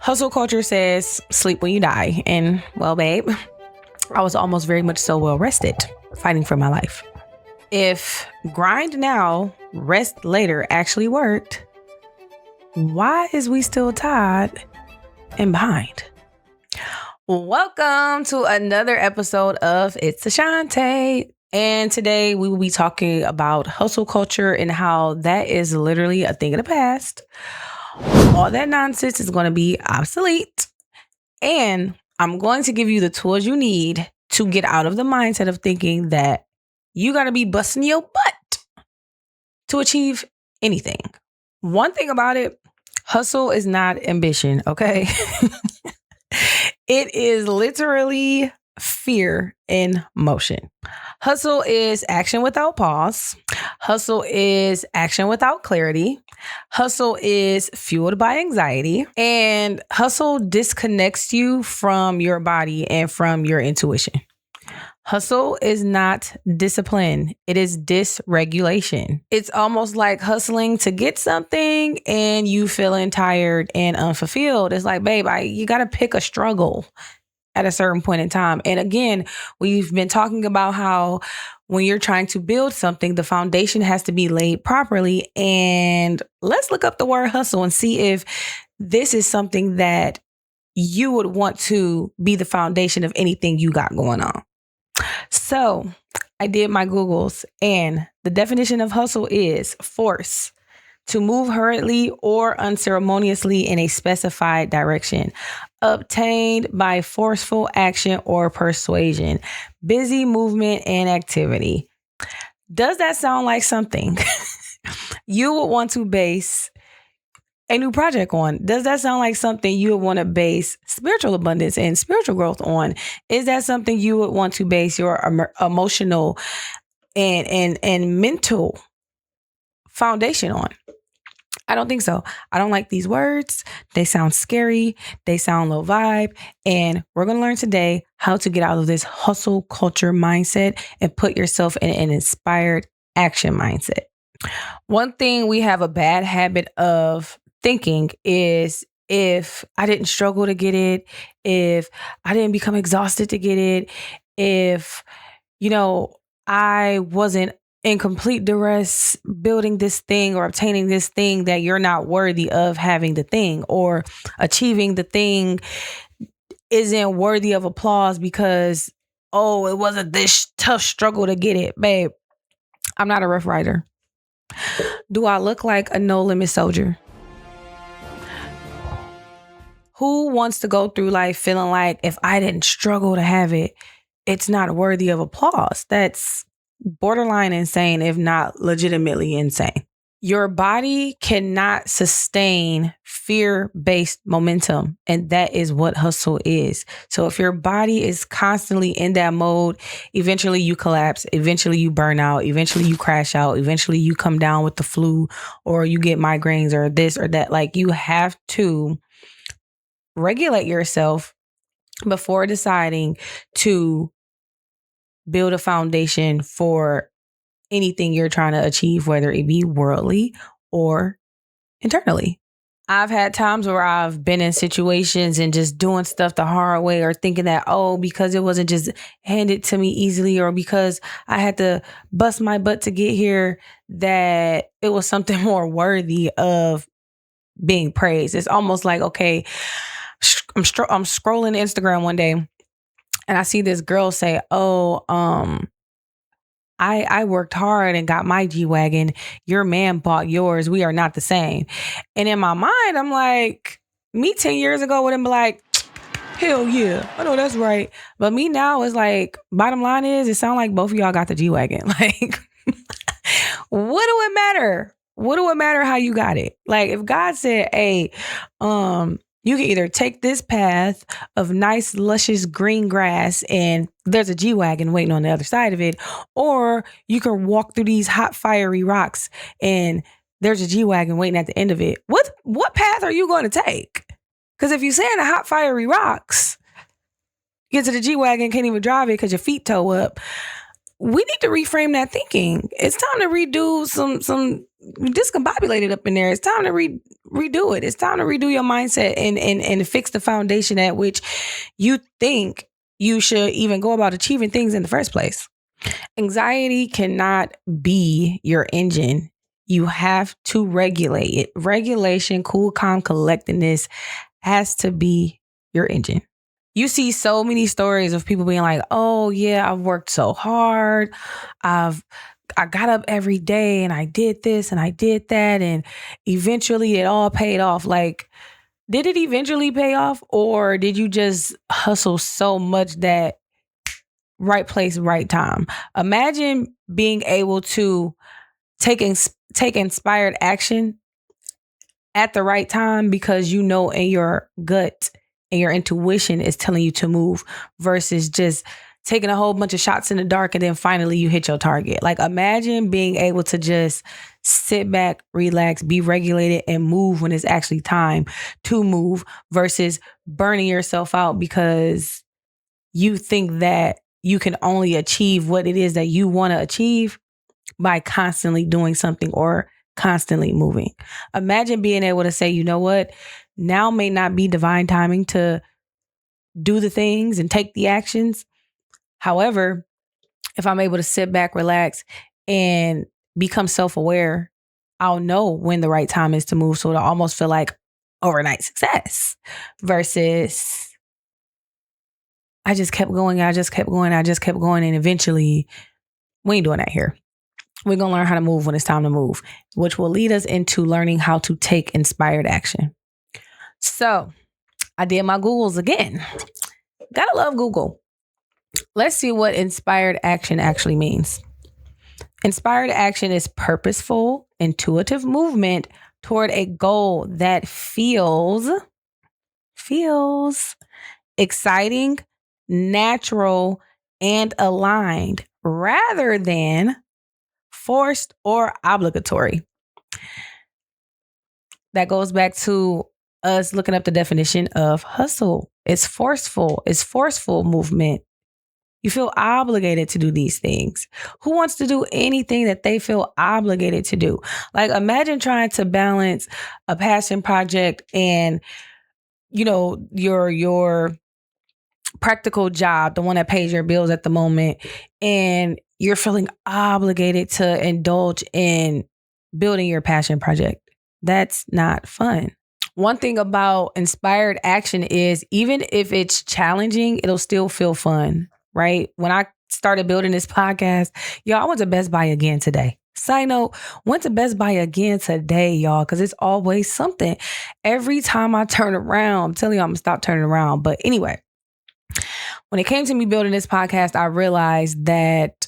Hustle culture says sleep when you die. And well, babe, I was almost very much so well rested, fighting for my life. If grind now, rest later actually worked, why is we still tired and behind? Welcome to another episode of It's Ashante. And today we will be talking about hustle culture and how that is literally a thing of the past. All that nonsense is going to be obsolete. And I'm going to give you the tools you need to get out of the mindset of thinking that you got to be busting your butt to achieve anything. One thing about it, hustle is not ambition, okay? It is literally fear in motion. Hustle is action without pause. Hustle is action without clarity. Hustle is fueled by anxiety. And hustle disconnects you from your body and from your intuition. Hustle is not discipline. It is dysregulation. It's almost like hustling to get something and you feeling tired and unfulfilled. It's like, babe, you got to pick a struggle at a certain point in time. And again, we've been talking about how when you're trying to build something, the foundation has to be laid properly. And let's look up the word hustle and see if this is something that you would want to be the foundation of anything you got going on. So I did my Googles, and the definition of hustle is force, to move hurriedly or unceremoniously in a specified direction, obtained by forceful action or persuasion, busy movement and activity. Does that sound like something you would want to base a new project on? Does that sound like something you would want to base spiritual abundance and spiritual growth on? Is that something you would want to base your emotional and mental foundation on? I don't think so. I don't like these words. They sound scary. They sound low vibe. And we're going to learn today how to get out of this hustle culture mindset and put yourself in an inspired action mindset. One thing we have a bad habit of thinking is, if I didn't struggle to get it, if I didn't become exhausted to get it, if, I wasn't in complete duress building this thing or obtaining this thing, that you're not worthy of having the thing, or achieving the thing isn't worthy of applause because, it wasn't this tough struggle to get it. Babe, I'm not a Rough Rider. Do I look like a no limit soldier? Who wants to go through life feeling like if I didn't struggle to have it, it's not worthy of applause? That's borderline insane, if not legitimately insane. Your body cannot sustain fear-based momentum, and that is what hustle is. So if your body is constantly in that mode, eventually you collapse, eventually you burn out, eventually you crash out, eventually you come down with the flu, or you get migraines or this or that. Like, you have to regulate yourself before deciding to build a foundation for anything you're trying to achieve, whether it be worldly or internally. I've had times where I've been in situations and just doing stuff the hard way, or thinking that, because it wasn't just handed to me easily, or because I had to bust my butt to get here, that it was something more worthy of being praised. It's almost like, okay, I'm scrolling Instagram one day, and I see this girl say, I worked hard and got my G-Wagon. Your man bought yours. We are not the same. And in my mind, I'm like, me 10 years ago would have been like, hell yeah, I know that's right. But me now is like, bottom line is, it sounds like both of y'all got the G-Wagon. Like, what do it matter? What do it matter how you got it? Like, if God said, hey, you can either take this path of nice, luscious green grass and there's a G-Wagon waiting on the other side of it, or you can walk through these hot, fiery rocks and there's a G-Wagon waiting at the end of it. What path are you going to take? Because if you stay in the hot, fiery rocks, get to the G-Wagon, can't even drive it because your feet toe up. we need to reframe that thinking. It's time to redo some discombobulated up in there. It's time to redo it. It's time to redo your mindset and fix the foundation at which you think you should even go about achieving things in the first place. Anxiety cannot be your engine. You have to regulate it. Regulation, cool, calm, collectedness has to be your engine. You see so many stories of people being like, oh yeah, I've worked so hard. I got up every day and I did this and I did that. And eventually it all paid off. Like, did it eventually pay off? Or did you just hustle so much that right place, right time? Imagine being able to take inspired action at the right time because you know in your gut and your intuition is telling you to move versus just taking a whole bunch of shots in the dark and then finally you hit your target. Like, imagine being able to just sit back, relax, be regulated, and move when it's actually time to move versus burning yourself out because you think that you can only achieve what it is that you want to achieve by constantly doing something or constantly moving. Imagine being able to say, you know what, now may not be divine timing to do the things and take the actions. However, if I'm able to sit back, relax, and become self-aware, I'll know when the right time is to move. So it'll almost feel like overnight success versus I just kept going. And eventually we ain't doing that here. We're going to learn how to move when it's time to move, which will lead us into learning how to take inspired action. So I did my Googles again. Gotta love Google. Let's see what inspired action actually means. Inspired action is purposeful, intuitive movement toward a goal that feels exciting, natural, and aligned rather than forced or obligatory. That goes back to us looking up the definition of hustle. It's forceful movement. You feel obligated to do these things. Who wants to do anything that they feel obligated to do? Like, imagine trying to balance a passion project and, you know, your practical job, the one that pays your bills at the moment, and you're feeling obligated to indulge in building your passion project. That's not fun. One thing about inspired action is even if it's challenging, it'll still feel fun, right? When I started building this podcast, y'all, I went to Best Buy again today. Side note, went to Best Buy again today, y'all, because it's always something. Every time I turn around, I'm telling you, I'm going to stop turning around. But anyway, when it came to me building this podcast, I realized that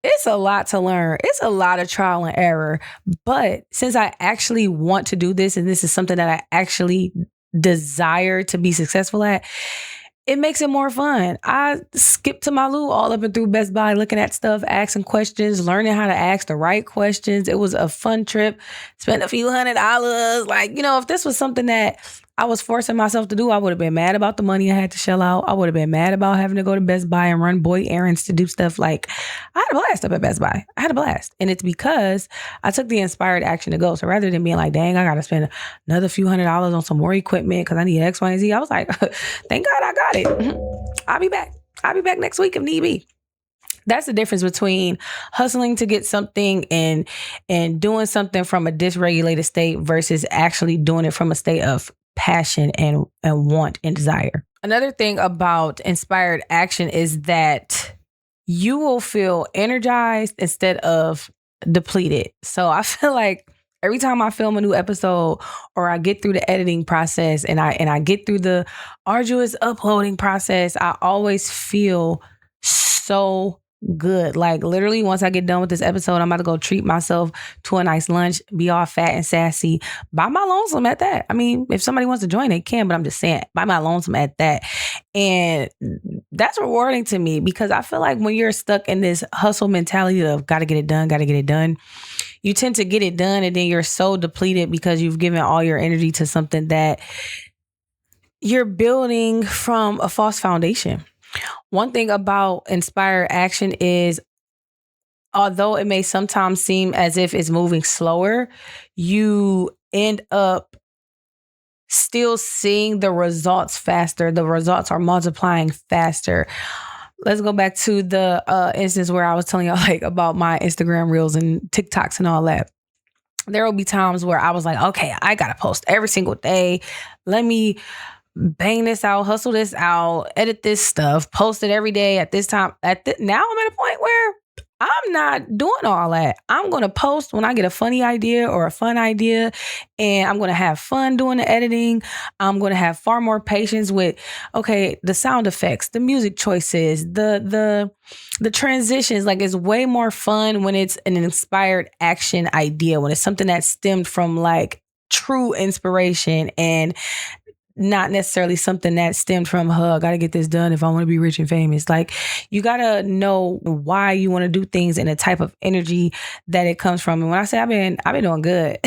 it's a lot to learn. It's a lot of trial and error. But since I actually want to do this, and this is something that I actually desire to be successful at, it makes it more fun. I skipped to my loo all up and through Best Buy, looking at stuff, asking questions, learning how to ask the right questions. It was a fun trip. Spent a few $100. Like, you know, if this was something that I was forcing myself to do, I would have been mad about the money I had to shell out. I would have been mad about having to go to Best Buy and run boy errands to do stuff. Like, I had a blast up at Best Buy. I had a blast. And it's because I took the inspired action to go. So rather than being like, dang, I got to spend another few $100 on some more equipment because I need X, Y, and Z, I was like, thank God I got it. I'll be back. I'll be back next week if need be. That's the difference between hustling to get something and doing something from a dysregulated state versus actually doing it from a state of passion and want and desire. Another thing about inspired action is that you will feel energized instead of depleted. So I feel like every time I film a new episode or I get through the editing process and I get through the arduous uploading process, I always feel so good. Like, literally, once I get done with this episode, I'm about to go treat myself to a nice lunch, be all fat and sassy by my lonesome at that. I mean, if somebody wants to join, they can, but I'm just saying by my lonesome at that. And that's rewarding to me because I feel like when you're stuck in this hustle mentality of gotta get it done, you tend to get it done and then you're so depleted because you've given all your energy to something that you're building from a false foundation. One thing about inspired action is, although it may sometimes seem as if it's moving slower, you end up still seeing the results faster. The results are multiplying faster. Let's go back to the instance where I was telling y'all like about my Instagram reels and TikToks and all that. There will be times where I was like, okay, I gotta post every single day. Let me bang this out, hustle this out, edit this stuff, post it every day at this time. Now I'm at a point where I'm not doing all that. I'm going to post when I get a funny idea or a fun idea, and I'm going to have fun doing the editing. I'm going to have far more patience with, okay, the sound effects, the music choices, the transitions. Like, it's way more fun when it's an inspired action idea, when it's something that stemmed from like true inspiration and not necessarily something that stemmed from, I gotta get this done if I want to be rich and famous. Like, you gotta know why you want to do things and the type of energy that it comes from. And when I say I've been doing good,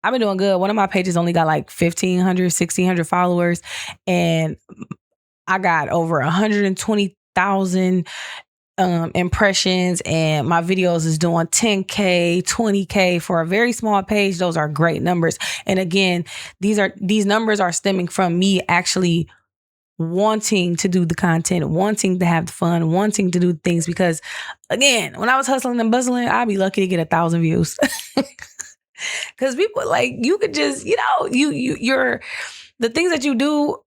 I've been doing good. One of my pages only got like 1,500, 1,600 followers, and I got over 120,000 impressions, and my videos is doing 10K, 20K for a very small page. Those are great numbers. And again, these numbers are stemming from me actually wanting to do the content, wanting to have the fun, wanting to do things. Because again, when I was hustling and bustling, I'd be lucky to get 1,000 views. Because people, like, you could just, you're the things that you do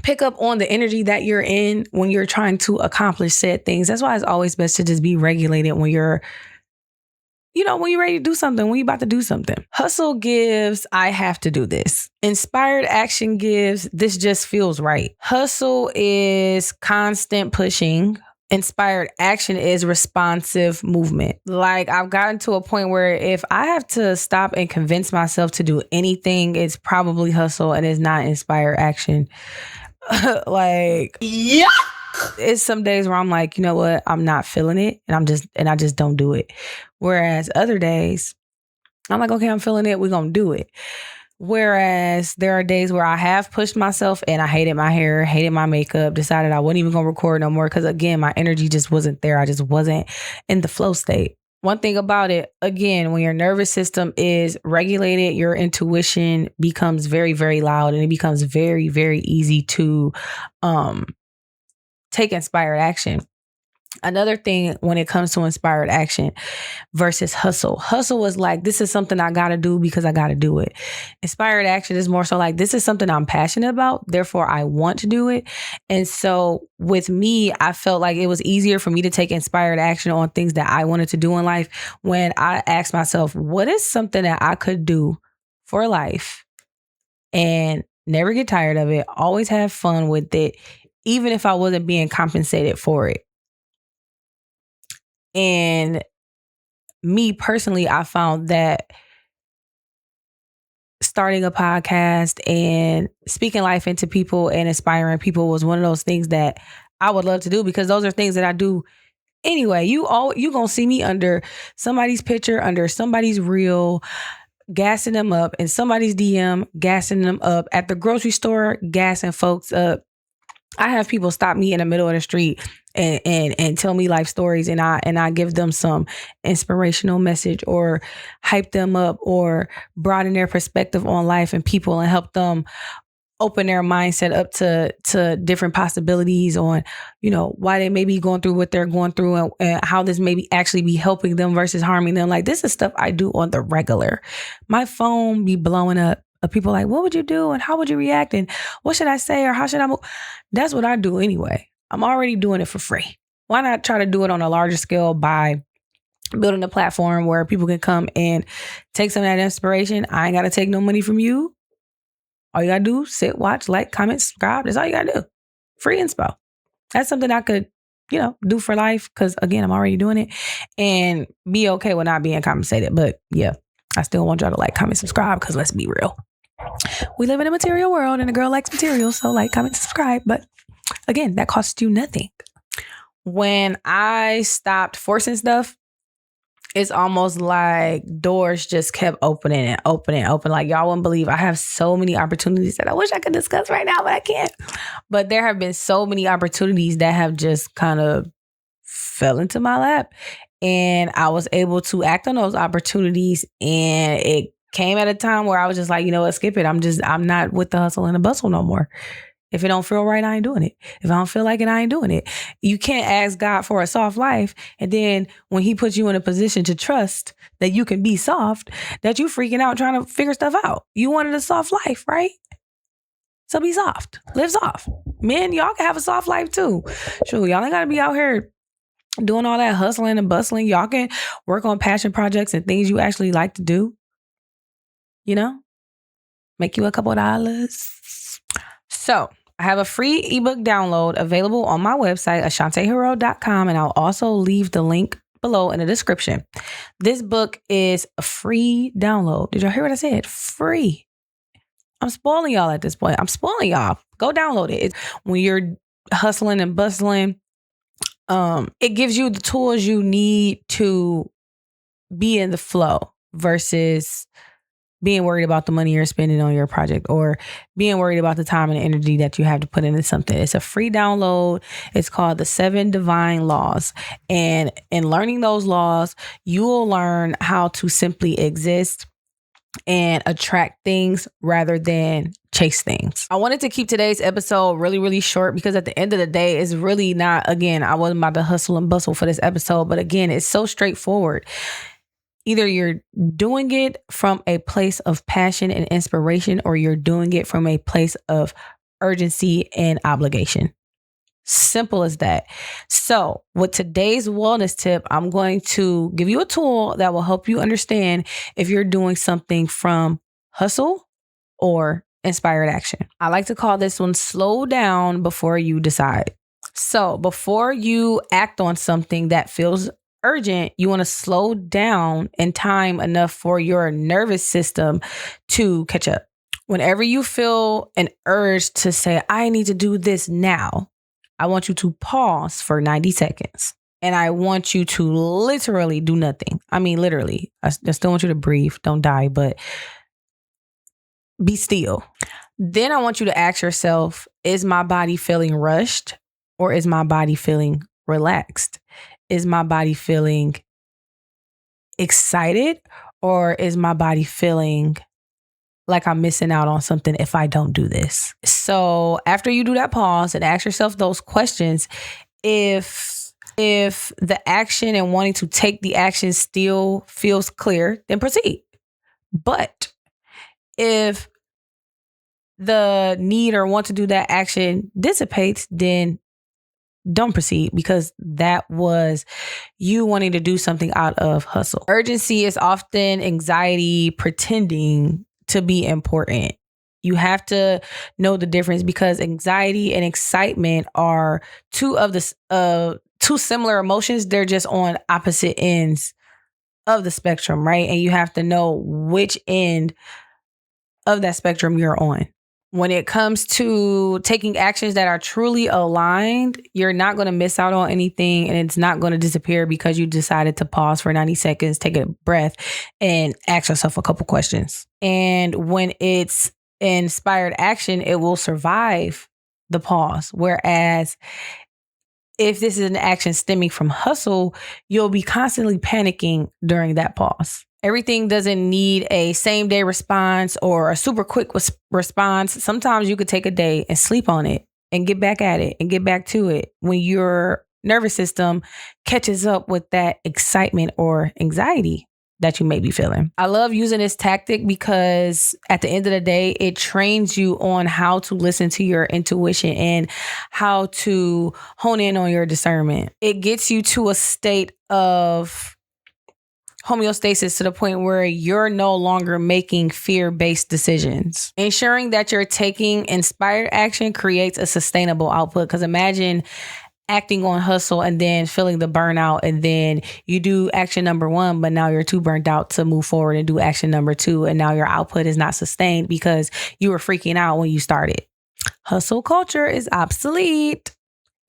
pick up on the energy that you're in when you're trying to accomplish said things. That's why it's always best to just be regulated when you're, when you're ready to do something, when you're about to do something. Hustle gives, I have to do this. Inspired action gives, this just feels right. Hustle is constant pushing. Inspired action is responsive movement. Like, I've gotten to a point where if I have to stop and convince myself to do anything, it's probably hustle and it's not inspired action. Like, yeah, it's some days where I'm like, you know what, I'm not feeling it, and I just don't do it. Whereas other days, I'm like, okay, I'm feeling it, we're gonna do it. Whereas there are days where I have pushed myself and I hated my hair, hated my makeup, decided I wasn't even gonna record no more because, again, my energy just wasn't there. I just wasn't in the flow state. One thing about it, again, when your nervous system is regulated, your intuition becomes very, very loud, and it becomes very, very easy to take inspired action. Another thing when it comes to inspired action versus hustle. Hustle is like, this is something I got to do because I got to do it. Inspired action is more so like, this is something I'm passionate about, therefore I want to do it. And so with me, I felt like it was easier for me to take inspired action on things that I wanted to do in life when I asked myself, what is something that I could do for life and never get tired of it, always have fun with it, even if I wasn't being compensated for it. And me personally, I found that starting a podcast and speaking life into people and inspiring people was one of those things that I would love to do, because those are things that I do anyway. You gonna see me under somebody's picture, under somebody's reel, gassing them up, in somebody's DM, gassing them up, at the grocery store, gassing folks up. I have people stop me in the middle of the street and tell me life stories, and I give them some inspirational message or hype them up or broaden their perspective on life and people and help them open their mindset up to different possibilities on, why they may be going through what they're going through and how this may be actually be helping them versus harming them. Like, this is stuff I do on the regular. My phone be blowing up of people like, what would you do? And how would you react? And what should I say? Or how should I move? That's what I do anyway. I'm already doing it for free. Why not try to do it on a larger scale by building a platform where people can come and take some of that inspiration? I ain't got to take no money from you. All you got to do, sit, watch, like, comment, subscribe. That's all you got to do. Free inspo. That's something I could, do for life, because, again, I'm already doing it, and be okay with not being compensated. But yeah, I still want y'all to like, comment, subscribe, because let's be real. We live in a material world and a girl likes material. So like, comment, subscribe. But again, that costs you nothing. When I stopped forcing stuff it's almost like doors just kept opening and opening and open. Like, y'all wouldn't believe I have so many opportunities that I wish I could discuss right now, but I can't. But there have been so many opportunities that have just kind of fell into my lap. And I was able to act on those opportunities. And it came at a time where I was just like, you know what, skip it. I'm not with the hustle and the bustle no more. If it don't feel right, I ain't doing it. If I don't feel like it, I ain't doing it. You can't ask God for a soft life. And then when he puts you in a position to trust that you can be soft, that you freaking out trying to figure stuff out. You wanted a soft life, right? So be soft. Live soft. Men, y'all can have a soft life too. Sure, y'all ain't got to be out here doing all that hustling and bustling. Y'all can work on passion projects and things you actually like to do. You know? Make you a couple dollars. So I have a free ebook download available on my website, ashantehero.com, and I'll also leave the link below in the description. This book is a free download. Did y'all hear what I said? Free. I'm spoiling y'all at this point. I'm spoiling y'all. Go download it. When you're hustling and bustling, it gives you the tools you need to be in the flow versus being worried about the money you're spending on your project or being worried about the time and energy that you have to put into something. It's a free download. It's called The 7 Divine Laws. And in learning those laws, you will learn how to simply exist and attract things rather than chase things. I wanted to keep today's episode really, really short because at the end of the day, it's really not, again, I wasn't about to hustle and bustle for this episode, but again, it's so straightforward. Either you're doing it from a place of passion and inspiration, or you're doing it from a place of urgency and obligation. Simple as that. So with today's wellness tip, I'm going to give you a tool that will help you understand if you're doing something from hustle or inspired action. I like to call this one slow down before you decide. So before you act on something that feels urgent, you want to slow down in time enough for your nervous system to catch up. Whenever you feel an urge to say, I need to do this now, I want you to pause for 90 seconds. And I want you to literally do nothing. I mean, literally. I still want you to breathe. Don't die, but be still. Then I want you to ask yourself, is my body feeling rushed or is my body feeling relaxed? Is my body feeling excited or is my body feeling like I'm missing out on something if I don't do this? So after you do that pause and ask yourself those questions, if the action and wanting to take the action still feels clear, then proceed. But if the need or want to do that action dissipates, then don't proceed, because that was you wanting to do something out of hustle. Urgency is often anxiety pretending to be important. You have to know the difference, because anxiety and excitement are two similar emotions. They're just on opposite ends of the spectrum, right? And you have to know which end of that spectrum you're on. When it comes to taking actions that are truly aligned, you're not going to miss out on anything, and it's not going to disappear because you decided to pause for 90 seconds, take a breath, and ask yourself a couple questions. And when it's inspired action, it will survive the pause. Whereas if this is an action stemming from hustle, you'll be constantly panicking during that pause. Everything doesn't need a same day response or a super quick response. Sometimes you could take a day and sleep on it and get back at it and get back to it when your nervous system catches up with that excitement or anxiety that you may be feeling. I love using this tactic because at the end of the day, it trains you on how to listen to your intuition and how to hone in on your discernment. It gets you to a state of homeostasis to the point where you're no longer making fear-based decisions. Ensuring that you're taking inspired action creates a sustainable output. Because imagine acting on hustle and then feeling the burnout, and then you do action number 1, but now you're too burnt out to move forward and do action number 2, and now your output is not sustained because you were freaking out when you started. Hustle culture is obsolete.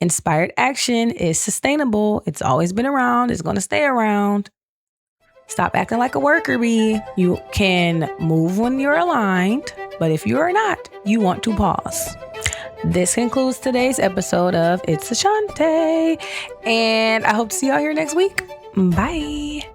Inspired action is sustainable. It's always been around. It's going to stay around. Stop acting like a worker bee. You can move when you're aligned, but if you are not, you want to pause. This concludes today's episode of It's Ashante, and I hope to see y'all here next week. Bye.